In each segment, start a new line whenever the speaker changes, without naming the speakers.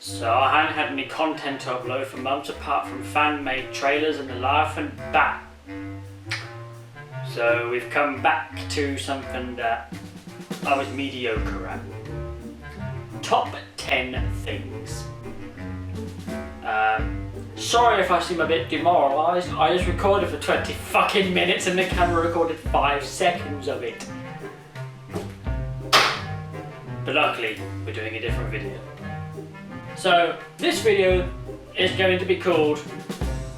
So I haven't had any content to upload for months apart from fan-made trailers and the laugh and bat. So we've come back to something that I was mediocre at. Top 10 things. Sorry if I seem a bit demoralised. I just recorded for 20 fucking minutes and the camera recorded 5 seconds of it. But luckily, we're doing a different video. So, this video is going to be called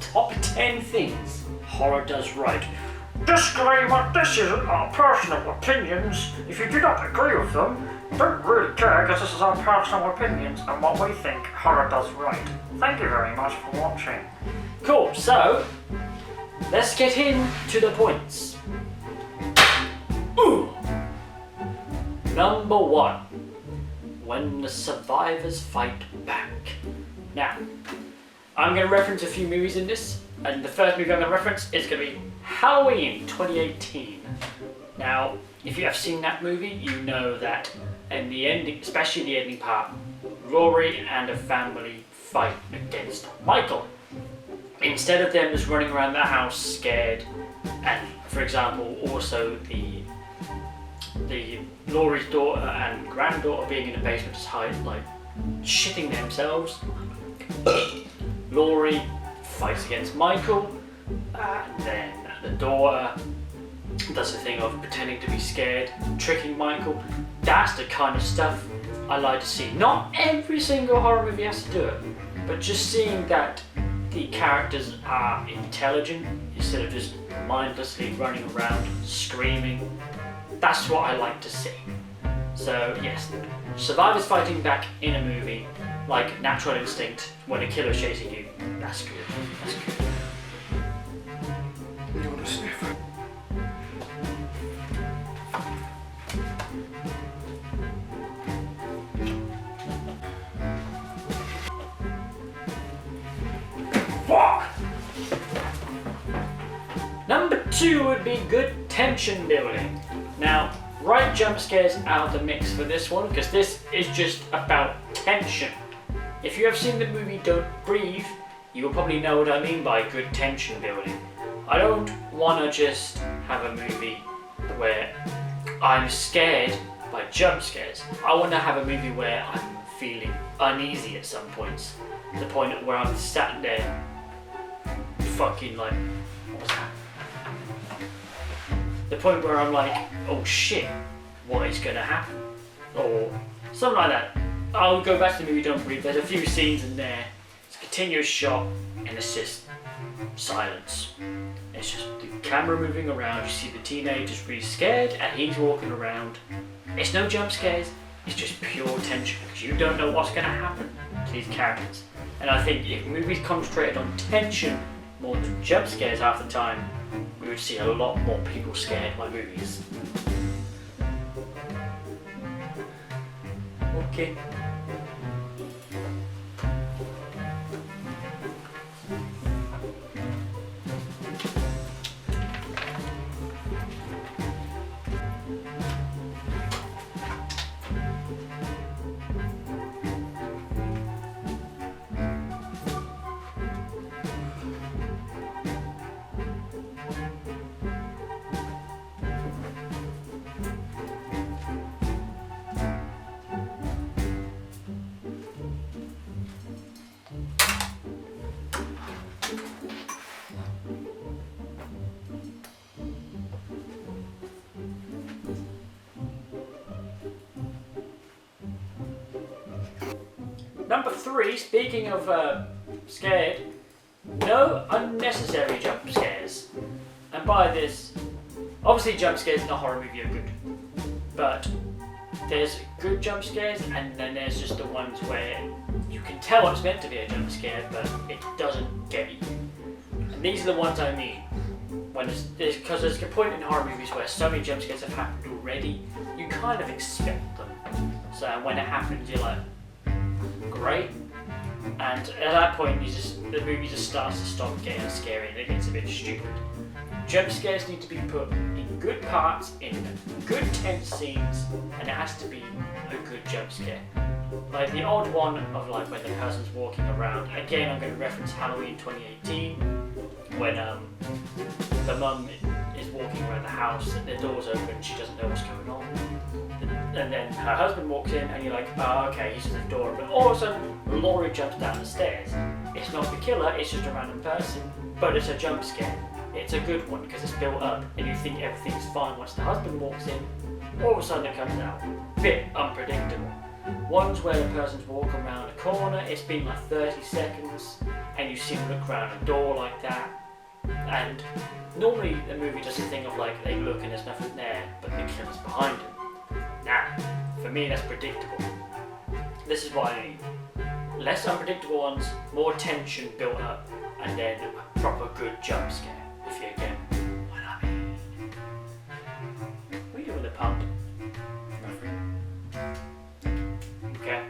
Top 10 Things Horror Does Right. Disclaimer, this is our personal opinions. If you do not agree with them, don't really care because this is our personal opinions and what we think horror does right. Thank you very much for watching. Cool, so let's get into the points. Ooh. Number 1. When the survivors fight back. Now, I'm going to reference a few movies in this, and the first movie I'm going to reference is going to be Halloween 2018. Now, if you have seen that movie, you know that in the ending, especially the ending part, Rory and her family fight against Michael. Instead of them just running around the house scared, and for example, also the Laurie's daughter and granddaughter being in the basement just shitting themselves. Laurie fights against Michael, and then the daughter does the thing of pretending to be scared, tricking Michael. That's the kind of stuff I like to see. Not every single horror movie has to do it, but just seeing that the characters are intelligent instead of just mindlessly running around screaming. That's what I like to see. So yes, survivors fighting back in a movie like Natural Instinct when a killer's chasing you. That's good. That's good.
You want a sniffer?
Fuck! Number 2 would be good tension building. Now, write jump scares out of the mix for this one because this is just about tension. If you have seen the movie Don't Breathe, you will probably know what I mean by good tension building. I don't want to just have a movie where I'm scared by jump scares. I want to have a movie where I'm feeling uneasy at some points. To the point where I'm sat there fucking like, what was that? The point where I'm like, oh shit, what is going to happen? Or something like that. I'll go back to the movie Don't Breathe. There's a few scenes in there. It's a continuous shot and it's just silence. It's just the camera moving around. You see the teenager's really scared and he's walking around. It's no jump scares. It's just pure tension because you don't know what's going to happen to these characters. And I think if movies concentrated on tension more than jump scares half the time, we would see a lot more people scared by movies. Okay. Number 3, speaking of scared, no unnecessary jump scares. And by this, obviously jump scares in a horror movie are good, but there's good jump scares and then there's just the ones where you can tell it's meant to be a jump scare, but it doesn't get you. And these are the ones I mean. Because there's a point in horror movies where so many jump scares have happened already, you kind of expect them. So when it happens, you're like, great. And at that point, the movie just starts to stop getting scary and it gets a bit stupid. Jump scares need to be put in good parts, in good tense scenes, and it has to be a good jump scare. Like the odd one of like when the person's walking around. Again, I'm going to reference Halloween 2018 when the mum is walking around the house and the door's open, she doesn't know what's going on. And then her husband walks in and you're like, oh, okay, he's at the door. But all of a sudden, Laurie jumps down the stairs. It's not the killer, it's just a random person, but it's a jump scare. It's a good one because it's built up and you think everything's fine once the husband walks in. All of a sudden it comes out. Bit unpredictable. Ones where the person's walking around a corner, it's been like 30 seconds and you see them look around a door like that. And normally the movie does a thing of like they look and there's nothing there, but the killer's behind them. Nah, for me that's predictable. This is what I mean. Less unpredictable ones, more tension built up, and then a proper good jump scare, if you get what I mean. What are you doing with the pump? Nothing. Okay.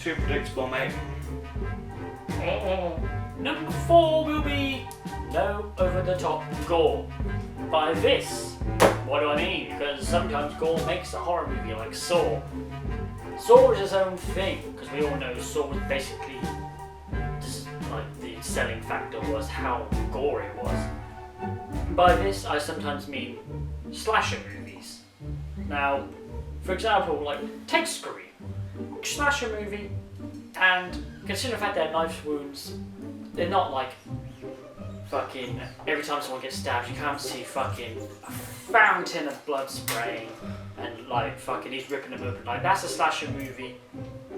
Too predictable, mate.
Number 4 will be no over-the-top gore. By this, what do I mean? Because sometimes gore makes a horror movie like Saw. Saw is its own thing, because we all know Saw was basically just like the selling factor was how gory it was. By this, I sometimes mean slasher movies. Now, for example, like take Scream. Slasher movie, and consider the fact they're knife wounds, they're not like fucking every time someone gets stabbed you can't see fucking a fountain of blood spraying and like fucking he's ripping them open. Like that's a slasher movie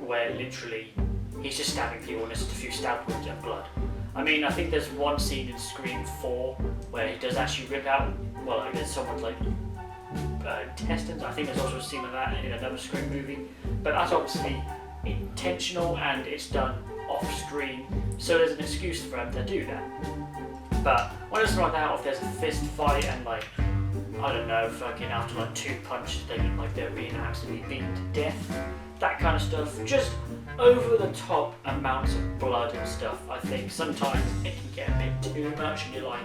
where literally he's just stabbing people and there's just a few stab wounds and blood. I mean, I think there's one scene in Scream 4 where he does actually rip out, well, like there's someone's like intestines. I think there's also a scene of that in another Scream movie, but that's obviously intentional and it's done off screen, so there's an excuse for them to do that. But when it's like that, or if there's a fist fight and like, I don't know, fucking after like 2 punches they look like they're being absolutely beaten to death, that kind of stuff, just over the top amounts of blood and stuff, I think sometimes it can get a bit too much and you're like,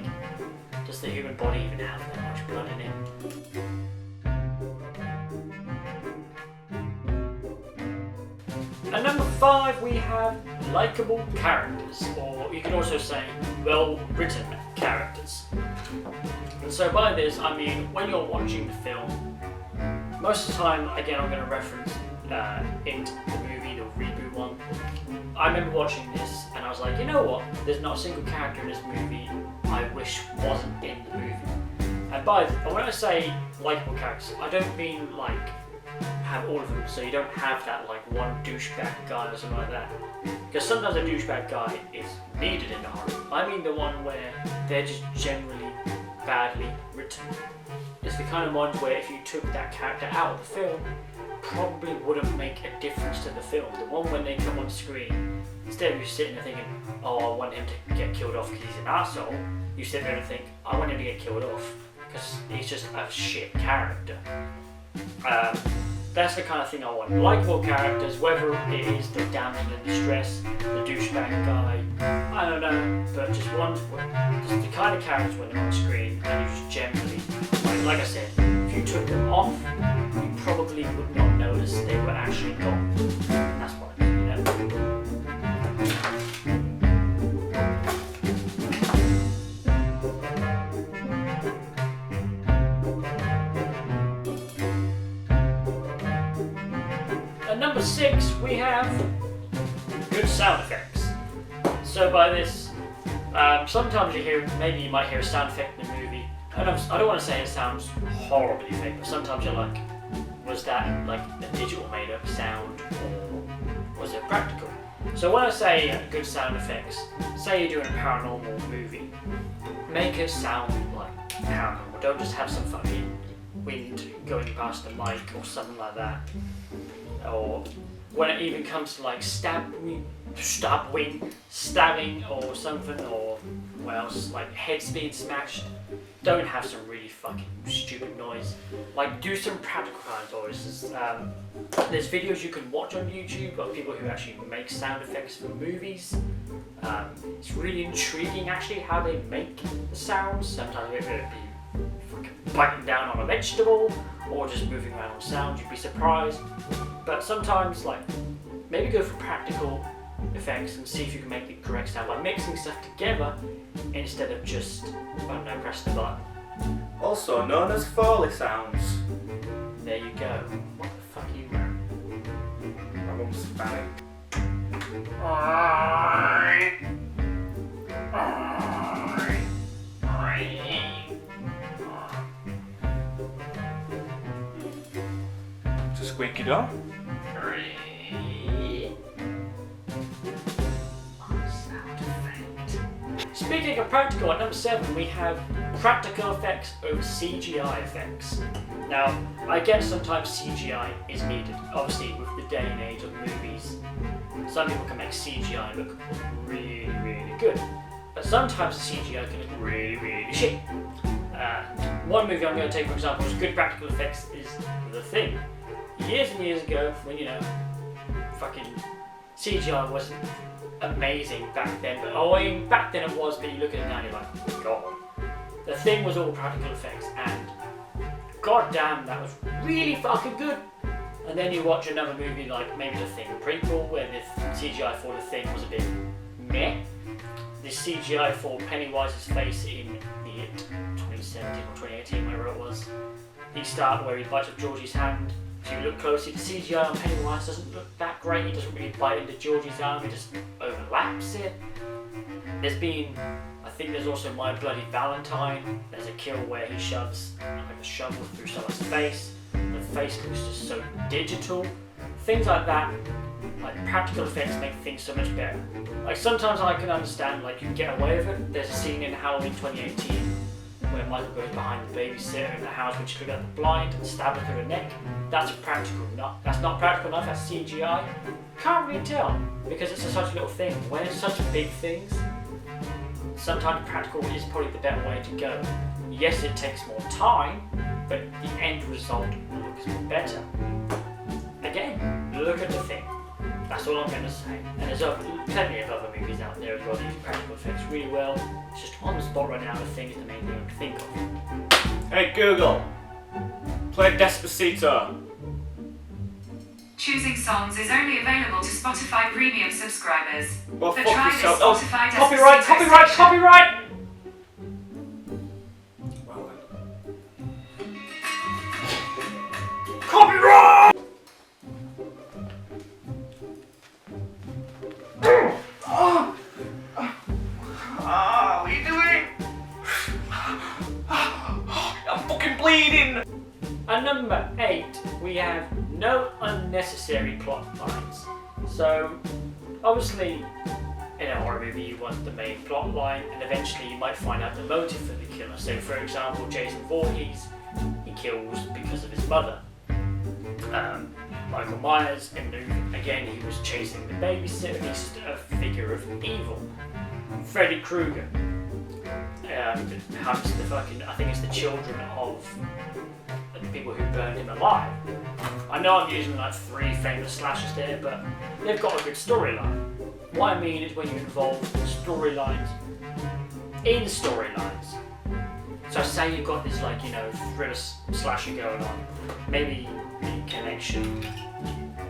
does the human body even have that much blood in it? At number 5 we have likeable characters, or you can also say well-written characters. And so by this I mean when you're watching the film, most of the time, again I'm going to reference It, the movie, the reboot one. I remember watching this and I was like, you know what, there's not a single character in this movie I wish wasn't in the movie. And when I say likeable characters, I don't mean like have all of them, so you don't have that like one douchebag guy or something like that. Because sometimes a douchebag guy is needed in the horror. I mean the one where they're just generally badly written. It's the kind of ones where if you took that character out of the film, probably wouldn't make a difference to the film. The one when they come on screen, instead of you sitting there thinking, oh, I want him to get killed off because he's an asshole, you sit there and think, I want him to get killed off because he's just a shit character. That's the kind of thing I want. Likeable characters, whether it is the damsel in distress, the douchebag guy, I don't know, but just ones, just the kind of characters when they're on screen and you just generally, like I said, if you took them off, you probably would not notice they were actually gone. And that's what I mean, you know. At number 6, we have good sound effects. So by this, sometimes maybe you might hear a sound effect in the movie. I don't want to say it sounds horribly fake, but sometimes you're like, was that like a digital made up sound or was it practical? So when I say good sound effects, say you're doing a paranormal movie, make it sound like paranormal. Don't just have some fucking wind going past the mic or something like that. Or when it even comes to like stabbing or something, or what else, like heads being smashed, don't have some really fucking stupid noise. Like, do some practical kind of noises. There's videos you can watch on YouTube of people who actually make sound effects for movies. It's really intriguing actually how they make the sounds. Sometimes it would be fucking biting down on a vegetable or just moving around on sound. You'd be surprised. But sometimes, like, maybe go for practical effects and see if you can make the correct sound by mixing stuff together instead of just, I don't know, press the button.
Also known as Foley sounds.
There you go. What the fuck are you wearing?
My mum's Spanish. It's a squeaky door.
Speaking of practical, at number 7 we have practical effects over CGI effects. Now, I guess sometimes CGI is needed. Obviously, with the day and age of movies, some people can make CGI look really, really good. But sometimes the CGI can look really, really shit. One movie I'm going to take, for example, as good practical effects is The Thing. Years and years ago, when, fucking CGI wasn't amazing back then, but back then it was, but you look at it now and you're like, God. The Thing was all practical effects, and god damn, that was really fucking good. And then you watch another movie like maybe The Thing prequel, where the CGI for The Thing was a bit meh. The CGI for Pennywise's face in the 2017 or 2018, whatever it was, the start where he bites off Georgie's hand. If you look closely, the CGI on Pennywise doesn't look that great. He doesn't really bite into Georgie's arm, he just overlaps it. I think there's also My Bloody Valentine. There's a kill where he shoves like a shovel through someone's face. The face looks just so digital. Things like that, like practical effects make things so much better. Like sometimes I can understand, like you can get away with it. There's a scene in Halloween 2018 where Michael goes behind the babysitter in the house when she looks at the blind and stabs her through the neck. That's practical. That's not practical enough. That's CGI. Can't really tell because it's such a little thing. When it's such big things, sometimes practical is probably the better way to go. Yes, it takes more time, but the end result looks better. Again, look at The Thing. That's all I'm going to say. And there's plenty of other movies out there as well that use practical effects really well. It's just on the spot right now, The Thing is the main thing I can think of.
Hey Google, play Despacito.
Choosing songs is only available to Spotify Premium subscribers.
Well,
but
fuck
try this
yourself.
Spotify
Copyright,
Despacito
copyright,
station.
copyright!
Well,
Copyright!
what are you doing? I'm fucking bleeding!
At number 8, we have no unnecessary plot lines. So, obviously, in a horror movie, you want the main plot line, and eventually you might find out the motive for the killer. So, for example, Jason Voorhees, he kills because of his mother. Michael Myers, again, he was chasing the babysitter. He's a figure of evil. Freddy Krueger hunts I think it's the children of the people who burned him alive. I know I'm using like 3 famous slashers there, but they've got a good storyline. What I mean is when you involve storylines in storylines. So say you've got this thriller slasher going on. Maybe the connection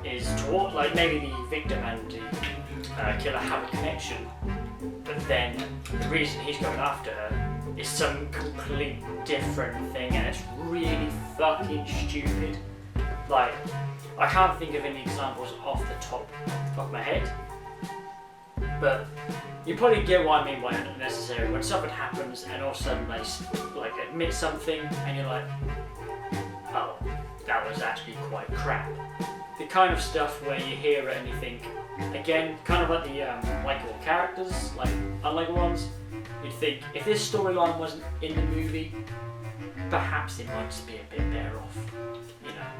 is toward, maybe the victim and the killer have a connection, but then the reason he's going after her is some complete different thing, and it's really fucking stupid. I can't think of any examples off the top of my head, but you probably get what I mean by unnecessary. When something happens and all of a sudden they admit something and you're like, oh, that was actually quite crap. The kind of stuff where you hear it and you think, again, kind of like the likable characters, like unlikable ones, You'd think if this storyline wasn't in the movie, perhaps it might just be a bit better off. You know,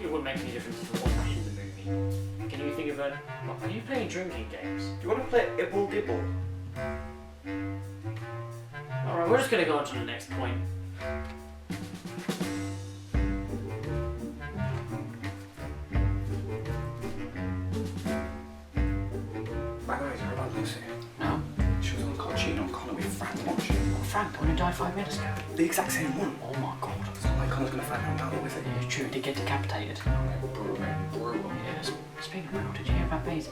it wouldn't make any difference if it wasn't in the movie. Can you think of a? Are you playing drinking games?
Do you want to play Ibble Dibble?
All right, we're just gonna go on to the next point.
By the way, is it about Lucy?
No,
She was on Colchino on Connor with Frank, wasn't she?
Frank, the one who died 5 minutes ago.
The exact same one.
Oh my god.
It's not like Connor's gonna find out now, is it?
Yeah, it's true. He did get decapitated.
Brutal.
Yes. Speaking of brutal, did you hear about Maisie?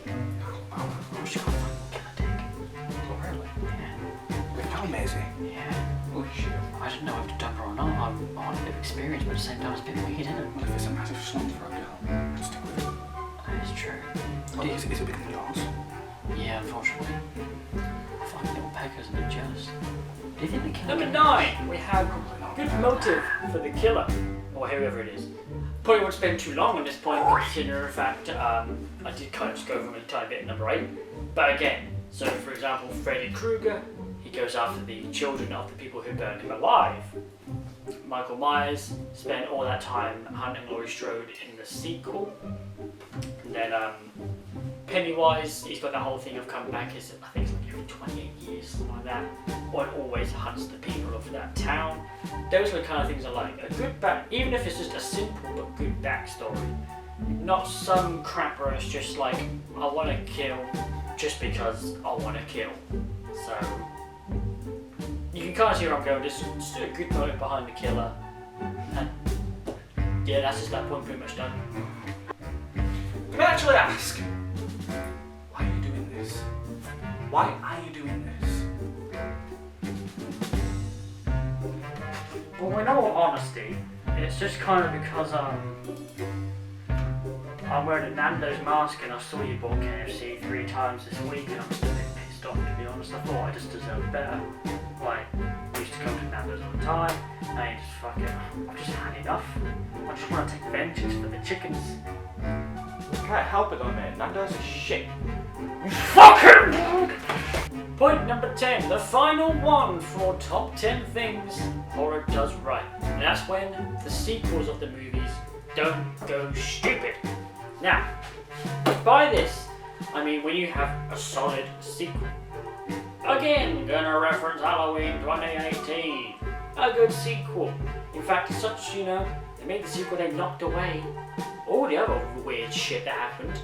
Oh, she got fucking killer dick.
Oh, really?
Yeah.
We found Maisie.
Yeah.
Holy shit.
I didn't know if to dump her or not. I want a bit of experience, but at the same time, it's a bit weird, isn't it?
Well, if it's a massive slump for a girl, stick with it.
That is true.
Well, is it bigger than yours?
Yeah, unfortunately. Fucking little peggers and they're jealous. Do you think the killer... Number 9, we have good motive for the killer, or whoever it is. Probably won't spend too long on this point, considering the fact I did kind of just go over a tiny bit at number 8. But again, so for example, Freddy Krueger, he goes after the children of the people who burned him alive. Michael Myers spent all that time hunting Laurie Strode in the sequel. And then Pennywise, he's got the whole thing of coming back, I think it's like every 28 years, something like that. Or it always hunts the people of that town. Those are the kind of things I like. A good even if it's just a simple but good backstory. Not some crap where it's just like, I want to kill just because I want to kill. So, you can kind of see where I'm going, just a good motive behind the killer. And yeah, that's just that point pretty much done.
Can I actually ask, why are you doing this? Why are you doing this?
Well, in all honesty, it's just kind of because I'm wearing a Nando's mask and I saw you bought KFC 3 times this week and I'm just a bit pissed off, to be honest. I thought I just deserved better. Like, I used to come to Nando's all the time and I just fucking, I've just had enough. I just want to take vengeance for the chickens.
Can't help it though, man. Nando's is shit.
Fucking! Point number 10, the final one for top 10 things horror does right. And that's when the sequels of the movies don't go stupid. Now, by this, I mean when you have a solid sequel. Again, gonna reference Halloween 2018. A good sequel. In fact, such, you know, they made the sequel, they knocked away all the other weird shit that happened.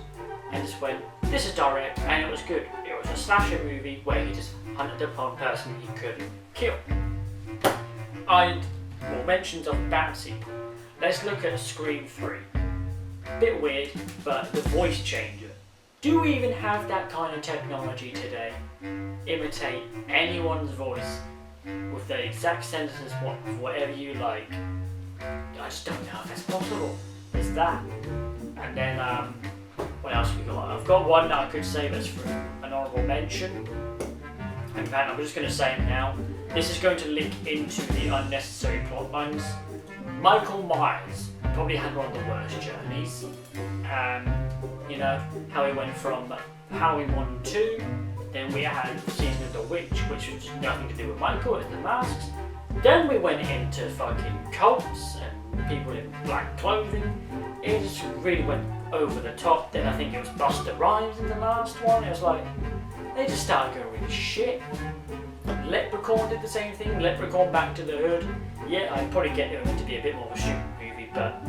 And just went, this is direct, and it was good. It was a slasher movie where he just hunted upon a person he could kill. More mentions of that sequel. Let's look at Scream 3. Bit weird, but the voice changer. Do we even have that kind of technology today? Imitate anyone's voice with the exact sentences, whatever you like. I just don't know if that's possible. There's that. And then, what else have we got? I've got one that I could say that's for an honourable mention. In fact, I'm just going to say it now. This is going to link into the unnecessary plot lines. Michael Myers probably had one of the worst journeys. You know, how he went from Halloween 1 and 2, then we had Season of the Witch, which was nothing to do with Michael, it's the masks. Then we went into fucking cults and people in black clothing. It just really went over the top. Then I think it was Busta Rhymes in the last one. It was like, they just started going really shit. Leprechaun did the same thing. Leprechaun Back to the Hood. Yeah, I'd probably get it to be a bit more of a shooting movie, but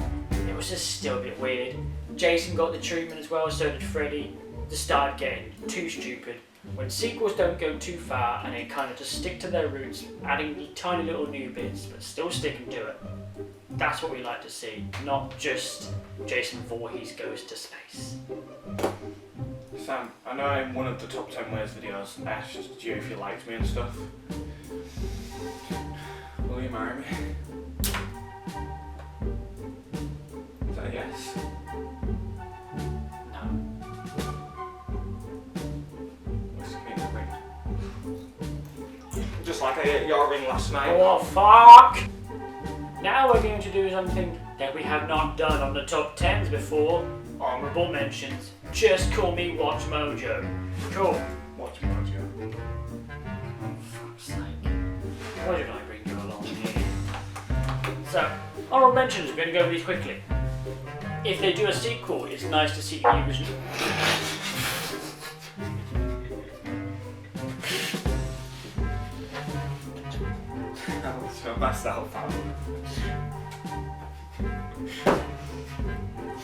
it was just still a bit weird. Jason got the treatment as well, so did Freddy. Just started getting too stupid. When sequels don't go too far and they kind of just stick to their roots, adding tiny little new bits, but still sticking to it. That's what we like to see, not just Jason Voorhees goes to space.
Sam, I know in one of the top 10 ways videos I asked you if you liked me and stuff. Will you marry me? Is that a yes?
No.
Let's give me the ring. Just like I ate your ring last night.
Oh fuck! Now we're going to do something that we have not done on the top 10s before. Honourable mentions. Just call me Watch Mojo. Cool.
watch Mojo.
Fuck's sake. Why did I bring you along here? So, honorable mentions, we're going to go over these quickly. If they do a sequel, it's nice to see the original.
I'll show myself out.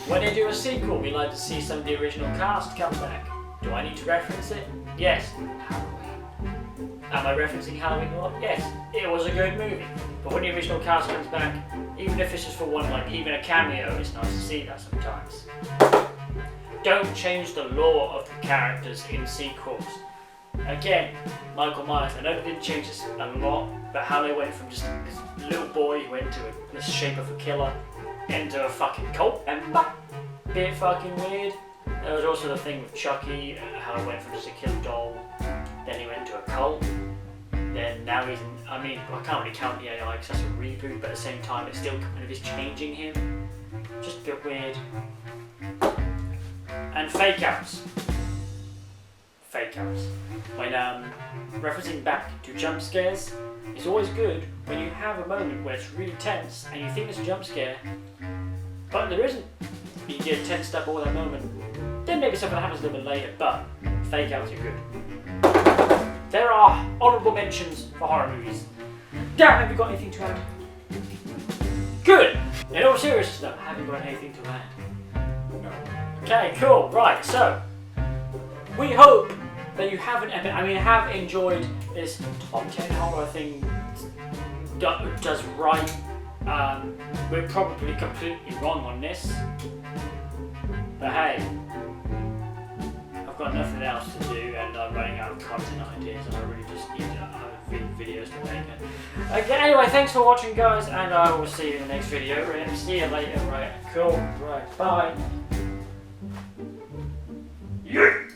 When they do a sequel, we like to see some of the original cast come back. Do I need to reference it? Yes. Halloween. Am I referencing Halloween a lot? Yes. It was a good movie. But when the original cast comes back, even if it's just for one, like even a cameo, it's nice to see that sometimes. Don't change the lore of the characters in sequels. Again, Michael Myers, I know they didn't change this a lot, but how they went from just this little boy who went to the shape of a killer into a fucking cult member. Bit fucking weird. There was also the thing with Chucky, how he went from just a killer doll, then he went to a cult, then now he's in, I mean, I can't really count the AI because that's a reboot, but at the same time it still kind of is changing him. Just a bit weird. And fake outs. Fake outs. When referencing back to jump scares, it's always good when you have a moment where it's really tense and you think it's a jump scare, but there isn't. You get tensed up all that moment. Then maybe something happens a little bit later, but fake outs are good. There are honourable mentions for horror movies. Dan, have you got anything to add? Good! In all seriousness though, have you got anything to add?
No.
Okay, cool. Right, so we hope that you have enjoyed this top 10 horror thing does right. We're probably completely wrong on this, but hey, I've got nothing else to do and I'm running out of content ideas and I really just need videos to make it. Okay, anyway, thanks for watching guys, and I will see you in the next video. Right, see you later. Right, cool. Right, bye. Yeah.